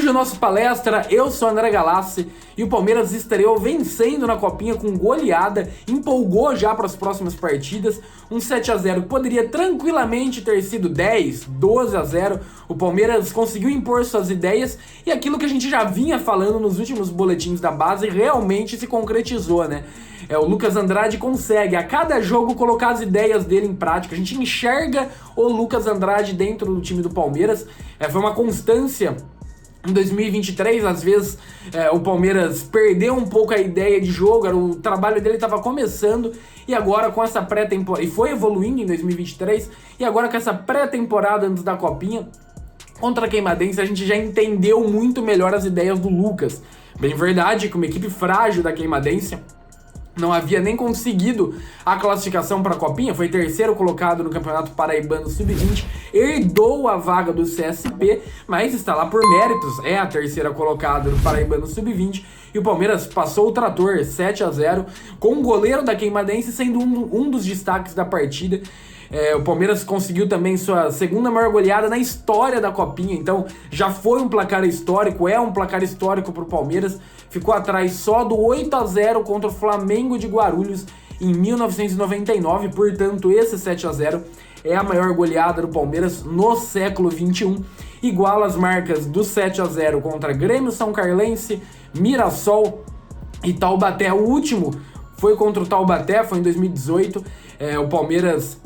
o nosso palestra, eu sou André Galassi e o Palmeiras estreou vencendo na Copinha com goleada, empolgou já para as próximas partidas, um 7-0 que poderia tranquilamente ter sido 10, 12-0, o Palmeiras conseguiu impor suas ideias e aquilo que a gente já vinha falando nos últimos boletins da base realmente se concretizou, né? O Lucas Andrade consegue a cada jogo colocar as ideias dele em prática, a gente enxerga o Lucas Andrade dentro do time do Palmeiras, foi uma constância. Em 2023, às vezes, o Palmeiras perdeu um pouco a ideia de jogo, o trabalho dele estava começando, e agora com essa pré-temporada, e foi evoluindo em 2023, e agora com essa pré-temporada antes da Copinha, contra a Queimadense, a gente já entendeu muito melhor as ideias do Lucas. Bem verdade que uma equipe frágil da Queimadense não havia nem conseguido a classificação para a Copinha, foi terceiro colocado no Campeonato Paraibano Sub-20, herdou a vaga do CSP, mas está lá por méritos, é a terceira colocada no Paraibano Sub-20, e o Palmeiras passou o trator 7-0, com o goleiro da Queimadense sendo um dos destaques da partida. O Palmeiras conseguiu também sua segunda maior goleada na história da Copinha, então já foi um placar histórico, é um placar histórico para o Palmeiras, ficou atrás só do 8-0 contra o Flamengo de Guarulhos em 1999, portanto esse 7-0 é a maior goleada do Palmeiras no século XXI, iguala as marcas do 7-0 contra Grêmio São Carlense, Mirassol e Taubaté. O último foi contra o Taubaté, foi em 2018, o Palmeiras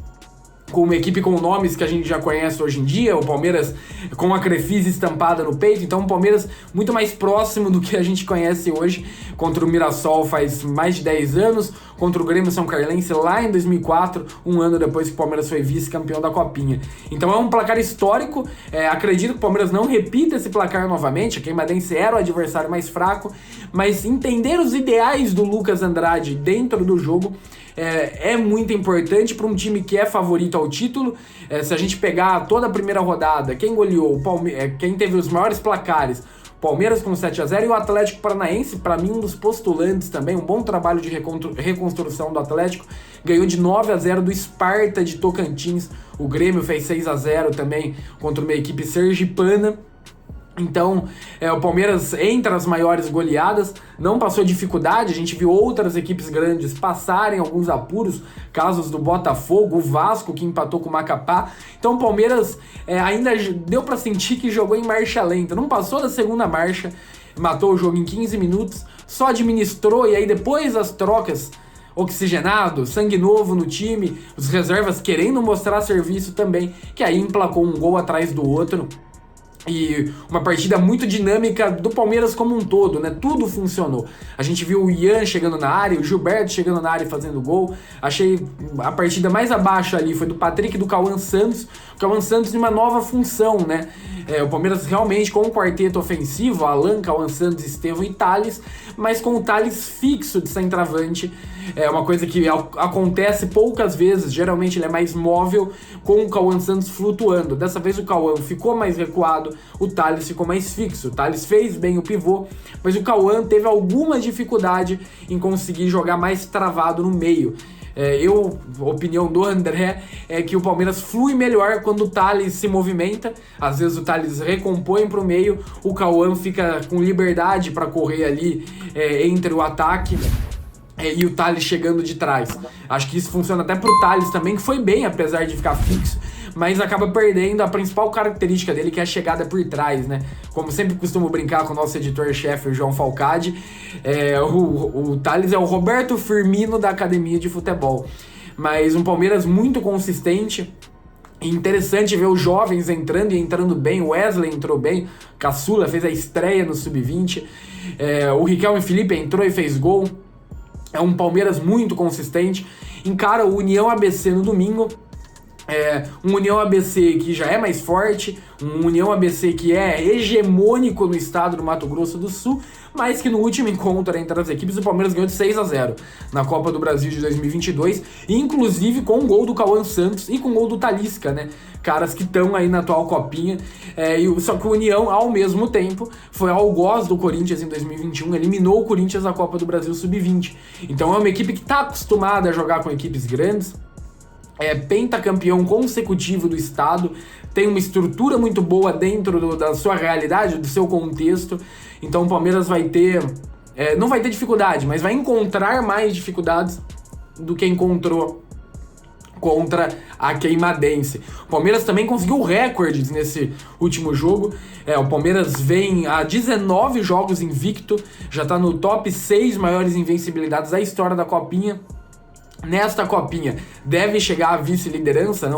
com uma equipe com nomes que a gente já conhece hoje em dia, o Palmeiras com a Crefisa estampada no peito, então o Palmeiras muito mais próximo do que a gente conhece hoje, contra o Mirassol faz mais de 10 anos, contra o Grêmio São Carlense lá em 2004, um ano depois que o Palmeiras foi vice-campeão da Copinha. Então é um placar histórico, acredito que o Palmeiras não repita esse placar novamente, a Queimadense era o adversário mais fraco, mas entender os ideais do Lucas Andrade dentro do jogo é muito importante para um time que é favorito ao título. Se a gente pegar toda a primeira rodada, quem goleou, quem teve os maiores placares, Palmeiras com 7-0 e o Atlético Paranaense, para mim um dos postulantes também, um bom trabalho de reconstrução do Atlético, ganhou de 9-0 do Sparta de Tocantins, o Grêmio fez 6-0 também contra uma equipe sergipana. Então, o Palmeiras entre as maiores goleadas, não passou dificuldade, a gente viu outras equipes grandes passarem alguns apuros, casos do Botafogo, o Vasco que empatou com o Macapá. Então o Palmeiras ainda deu para sentir que jogou em marcha lenta, não passou da segunda marcha, matou o jogo em 15 minutos, só administrou e aí depois das trocas, oxigenado, sangue novo no time, os reservas querendo mostrar serviço também, que aí emplacou um gol atrás do outro. E uma partida muito dinâmica do Palmeiras como um todo, né? Tudo funcionou. A gente viu o Ian chegando na área, o Gilberto chegando na área e fazendo gol. Achei a partida mais abaixo ali foi do Patrick e do Cauã Santos. O Cauã Santos em uma nova função, né? O Palmeiras realmente com um quarteto ofensivo, Alan, Cauã Santos, Estevão e Thales, mas com o Thales fixo de centroavante. É uma coisa que acontece poucas vezes, geralmente ele é mais móvel, com o Cauã Santos flutuando. Dessa vez o Cauã ficou mais recuado, o Thales ficou mais fixo. O Thales fez bem o pivô, mas o Cauã teve alguma dificuldade em conseguir jogar mais travado no meio. A opinião do André é que o Palmeiras flui melhor quando o Thales se movimenta. Às vezes o Thales recompõe para o meio, o Cauã fica com liberdade para correr ali entre o ataque e o Thales chegando de trás. Acho que isso funciona até pro Thales também, que foi bem, apesar de ficar fixo, mas acaba perdendo a principal característica dele, que é a chegada por trás, né? Como sempre costumo brincar com o nosso editor-chefe, o João Falcade, o Thales é o Roberto Firmino da academia de futebol. Mas um Palmeiras muito consistente. Interessante ver os jovens entrando e entrando bem. O Wesley entrou bem, Caçula fez a estreia no Sub-20, o Riquelme Felipe entrou e fez gol. É um Palmeiras muito consistente. Encara o União ABC no domingo. Um União ABC que já é mais forte, um União ABC que é hegemônico no estado do Mato Grosso do Sul, mas que no último encontro entre as equipes o Palmeiras ganhou de 6-0 na Copa do Brasil de 2022, inclusive com o gol do Cauã Santos e com o gol do Talisca, né? Caras que estão aí na atual Copinha, só que o União, ao mesmo tempo, foi algoz do Corinthians em 2021, eliminou o Corinthians na Copa do Brasil Sub-20. Então é uma equipe que está acostumada a jogar com equipes grandes, pentacampeão consecutivo do estado, tem uma estrutura muito boa dentro da sua realidade, do seu contexto. Então o Palmeiras vai ter, não vai ter dificuldade, mas vai encontrar mais dificuldades do que encontrou contra a Queimadense. O Palmeiras também conseguiu recordes nesse último jogo. O Palmeiras vem a 19 jogos invicto, já está no top 6 maiores invencibilidades da história da Copinha. Nesta Copinha deve chegar à vice-liderança,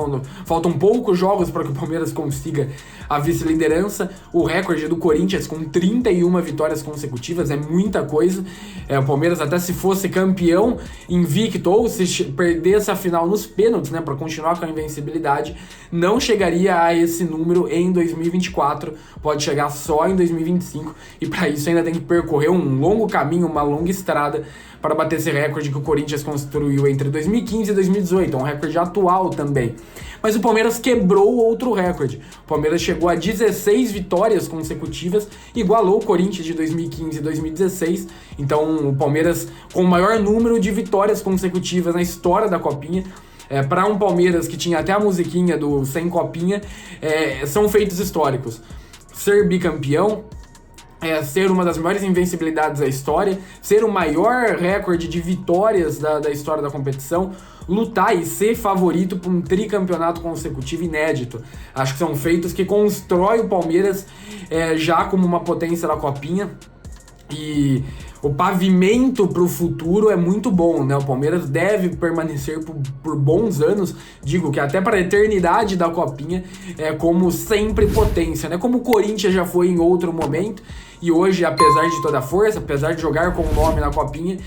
faltam poucos jogos para que o Palmeiras consiga a vice-liderança. O recorde do Corinthians com 31 vitórias consecutivas é muita coisa. O Palmeiras, até se fosse campeão invicto ou se perdesse a final nos pênaltis, né, para continuar com a invencibilidade, não chegaria a esse número em 2024, pode chegar só em 2025, e para isso ainda tem que percorrer um longo caminho, uma longa estrada para bater esse recorde que o Corinthians construiu entre 2015 e 2018, é um recorde atual também. Mas o Palmeiras quebrou outro recorde. O Palmeiras chegou a 16 vitórias consecutivas, igualou o Corinthians de 2015 e 2016. Então o Palmeiras com o maior número de vitórias consecutivas na história da Copinha. Para um Palmeiras que tinha até a musiquinha do Sem Copinha, são feitos históricos. Ser bicampeão, ser uma das maiores invencibilidades da história, ser o maior recorde de vitórias da história da competição, lutar e ser favorito por um tricampeonato consecutivo inédito. Acho que são feitos que constroem o Palmeiras já como uma potência da Copinha, e o pavimento para o futuro é muito bom, né? O Palmeiras deve permanecer por bons anos, digo que até para a eternidade da Copinha, como sempre potência, né? Como o Corinthians já foi em outro momento, e hoje, apesar de toda a força, apesar de jogar com o nome na Copinha,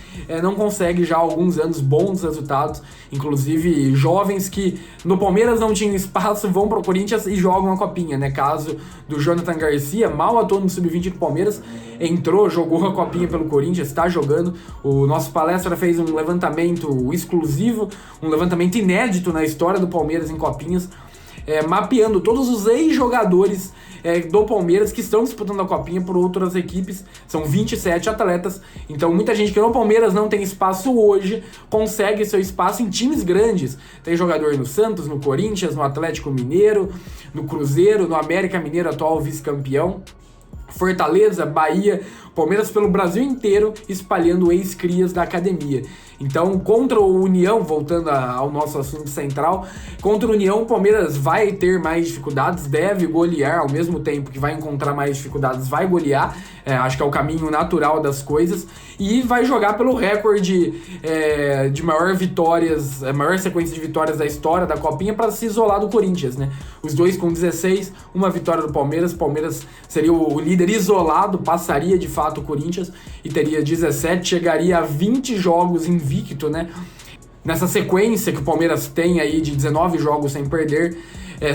não consegue já há alguns anos bons resultados. Inclusive, jovens que no Palmeiras não tinham espaço vão para o Corinthians e jogam a Copinha, né? Caso do Jonathan Garcia, mal atuou no Sub-20 do Palmeiras, entrou, jogou a Copinha pelo Corinthians, está jogando. O nosso palestra fez um levantamento exclusivo, um levantamento inédito na história do Palmeiras em Copinhas, mapeando todos os ex-jogadores do Palmeiras que estão disputando a Copinha por outras equipes. São 27 atletas, então muita gente que no Palmeiras não tem espaço hoje consegue seu espaço em times grandes. Tem jogador no Santos, no Corinthians, no Atlético Mineiro, no Cruzeiro, no América Mineiro, atual vice-campeão, Fortaleza, Bahia, Palmeiras pelo Brasil inteiro, espalhando ex-crias da academia. Então, contra o União, voltando ao nosso assunto central, contra o União, o Palmeiras vai ter mais dificuldades, deve golear, ao mesmo tempo que vai encontrar mais dificuldades, vai golear, acho que é o caminho natural das coisas, e vai jogar pelo recorde de maior vitórias, maior sequência de vitórias da história da Copinha, para se isolar do Corinthians, né? Os dois com 16, uma vitória do Palmeiras, o Palmeiras seria o líder isolado, passaria de fato o Corinthians e teria 17, chegaria a 20 jogos invicto, né? Nessa sequência que o Palmeiras tem aí de 19 jogos sem perder,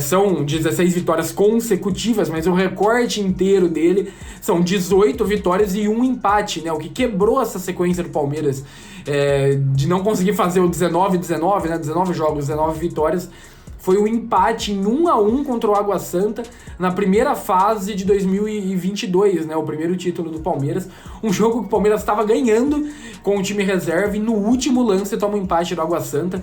são 16 vitórias consecutivas, mas o recorte inteiro dele são 18 vitórias e um empate, né? O que quebrou essa sequência do Palmeiras de não conseguir fazer o 19-19, né? 19 jogos, 19 vitórias, foi um empate em 1-1 contra o Água Santa na primeira fase de 2022, né? O primeiro título do Palmeiras. Um jogo que o Palmeiras estava ganhando com o time reserva e no último lance toma um empate do Água Santa.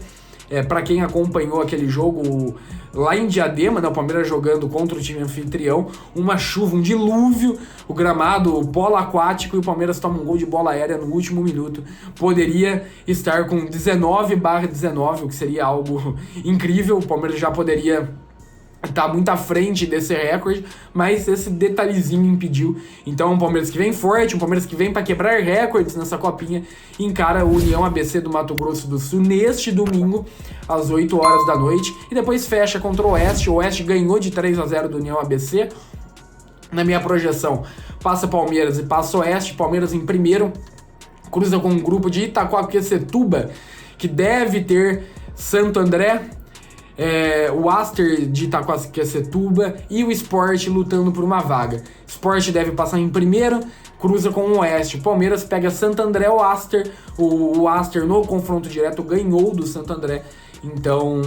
Para quem acompanhou aquele jogo lá em Diadema, né, o Palmeiras jogando contra o time anfitrião, uma chuva, um dilúvio, o gramado polo aquático, e o Palmeiras toma um gol de bola aérea no último minuto. Poderia estar com 19/19, o que seria algo incrível. O Palmeiras já poderia tá muito à frente desse recorde, mas esse detalhezinho impediu. Então, um Palmeiras que vem forte, um Palmeiras que vem para quebrar recordes nessa Copinha, encara o União ABC do Mato Grosso do Sul neste domingo, às 8 horas da noite, e depois fecha contra o Oeste. O Oeste ganhou de 3-0 do União ABC. Na minha projeção, passa Palmeiras e passa Oeste. Palmeiras em primeiro, cruza com um grupo de Itaquaquecetuba, que deve ter Santo André, o Aster de Itaquaquecetuba e o Sport lutando por uma vaga. Sport deve passar em primeiro, cruza com o Oeste. O Palmeiras pega Santo André ou Aster. O Aster no confronto direto ganhou do Santo André. Então,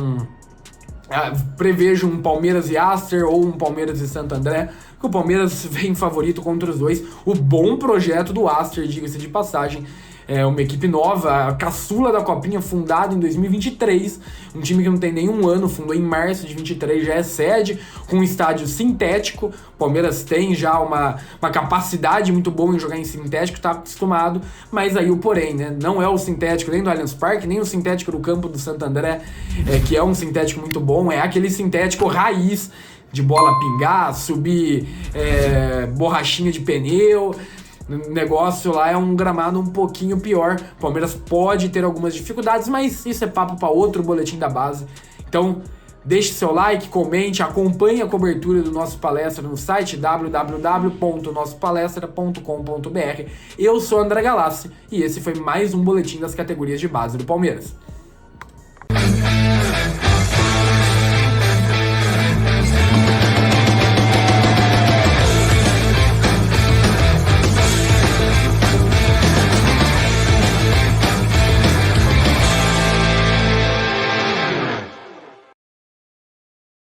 prevejo um Palmeiras e Aster ou um Palmeiras e Santo André, porque o Palmeiras vem favorito contra os dois. O bom projeto do Aster, diga-se de passagem, É uma equipe nova, a caçula da Copinha, fundada em 2023, um time que não tem nenhum ano, fundou em março de 23, já é sede, com um estádio sintético. O Palmeiras tem já uma capacidade muito boa em jogar em sintético, tá acostumado, mas aí o porém, né? Não é o sintético nem do Allianz Parque, nem o sintético do campo do Santo André, que é um sintético muito bom, é aquele sintético raiz de bola pingar, subir borrachinha de pneu. O negócio lá é um gramado um pouquinho pior. O Palmeiras pode ter algumas dificuldades, mas isso é papo para outro boletim da base. Então, deixe seu like, comente, acompanhe a cobertura do Nosso Palestra no site www.nossopalestra.com.br. Eu sou André Galassi e esse foi mais um boletim das categorias de base do Palmeiras.